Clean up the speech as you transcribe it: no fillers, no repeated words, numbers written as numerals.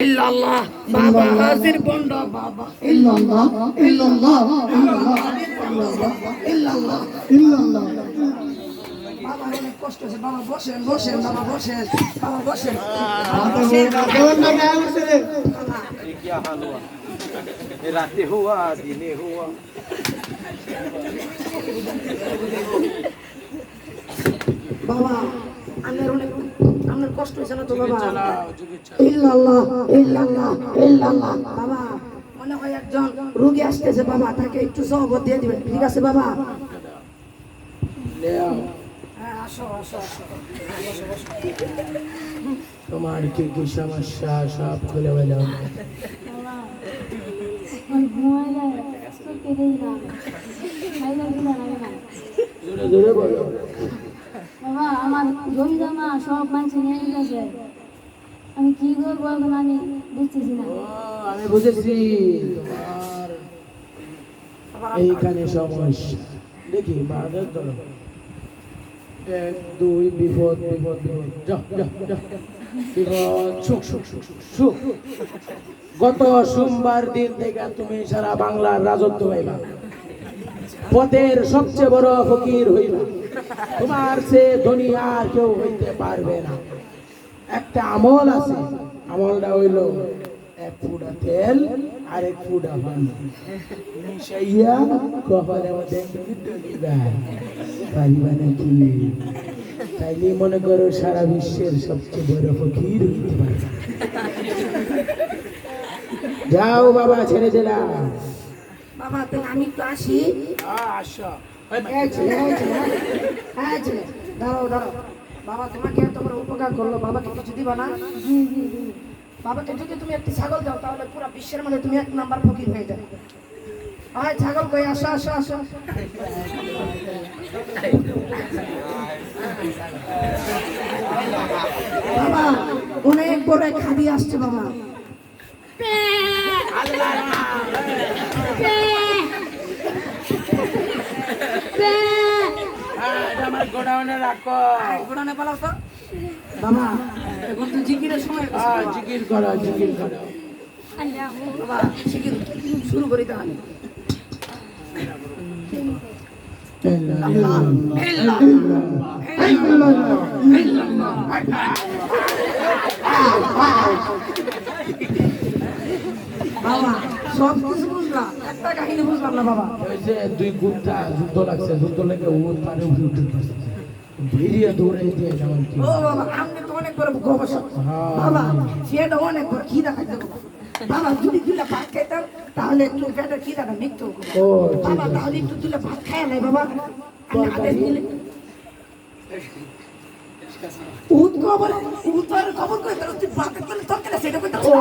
illallah baba hazir bondo baba illallah illallah illallah illallah baba অনেক কষ্ট আছে বাবা বসেন বসেন বাবা বসেন বাবা বসেন ये क्या हाल हुआ ये रातें हुआ दिने हुआ বাবা আমার কষ্ট হয়েছে না তো বাবা ইল্লাল্লাহ ইল্লাল্লাহ ইল্লাল্লাহ বাবা মনে হয় একজন রোগী আসতেছে বাবা তাকে একটু সহবত দিয়ে দিবেন ঠিক আছে বাবা হ্যাঁ আসো আসো আসো তোমার কি কি সমস্যা সব খুলে বলো জোরে জোরে বলো বাবা আমার জমি জমা সব মানুষ নিয়ে গেছে আমি কি করবো এখন আমি বুঝতেছি না আমি বুঝেছি তোমার এইখানে সমস্যা দেখি বাজার ধরো এক দুই বিপদ বিপদ বিপদ যাও যাও যাও বিপদ সুখ সুখ সুখ সুখ সুখ গত সোমবার দিন থেকে তুমি সারা বাংলার রাজত্ব পাইবা পথের সবচেয়ে বড় ফকির হইবা তোমার সে ধনী আর কেউ হইতে পারবে না একটা আমল আছে আমলটা হইল এক ফুটা তেল আর এক ফুটা পানি মিশাইয়া কপালের মধ্যে দিবা পারিবা নাকি তাইলে মনে করো সারা বিশ্বের সবচেয়ে বড় ফকির হইতে পারবে যাও বাবা ছেড়ে দিলাম বাবা তো আমি তো আসি আসো হ্যাঁ ছেলে দাঁড়াও দাঁড়াও বাবা তোমাকে এত বড় উপকার করলো বাবাকে কিছু দিবা না বাবাকে যদি তুমি একটি ছাগল দাও তাহলে পুরো বিশ্বের মধ্যে তুমি এক নাম্বার ফকির হয়ে যাবে আয় ছাগল কই আসো আসো আসো বাবা অনেক বড় এক হাদি আসছে বাবা আমার গোডাউনে রাখো গোডাউনে পালাও তো বাবা এখন তো জিকিরের সময় জিকির করো জিকির করো বাবা জিকির শুরু করি তাহলে বাবা সব কিছু বুঝলাম একটা কাহিনী বুঝলাম না বাবা ওই যে দুই গুপ্তা যুদ্ধ লাগছে যুদ্ধ লেগে ও পারে উঠে পারছে ভিড়িয়ে দৌড়ে দিয়ে যেমন কি ও বাবা আপনি তো অনেক বড় গবেষক বাবা সেটা অনেক বড় খিদা খাইতে বাবা যদি দুলা ভাত খাইতাম তাহলে একটু পেটের খিদাটা মিটতো ও বাবা তাহলে একটু দুলা ভাত খায় নাই বাবা আমি আদেশ দিলে উদ খবর করে তুই ভাতের তরকারি সেটা কইতা ও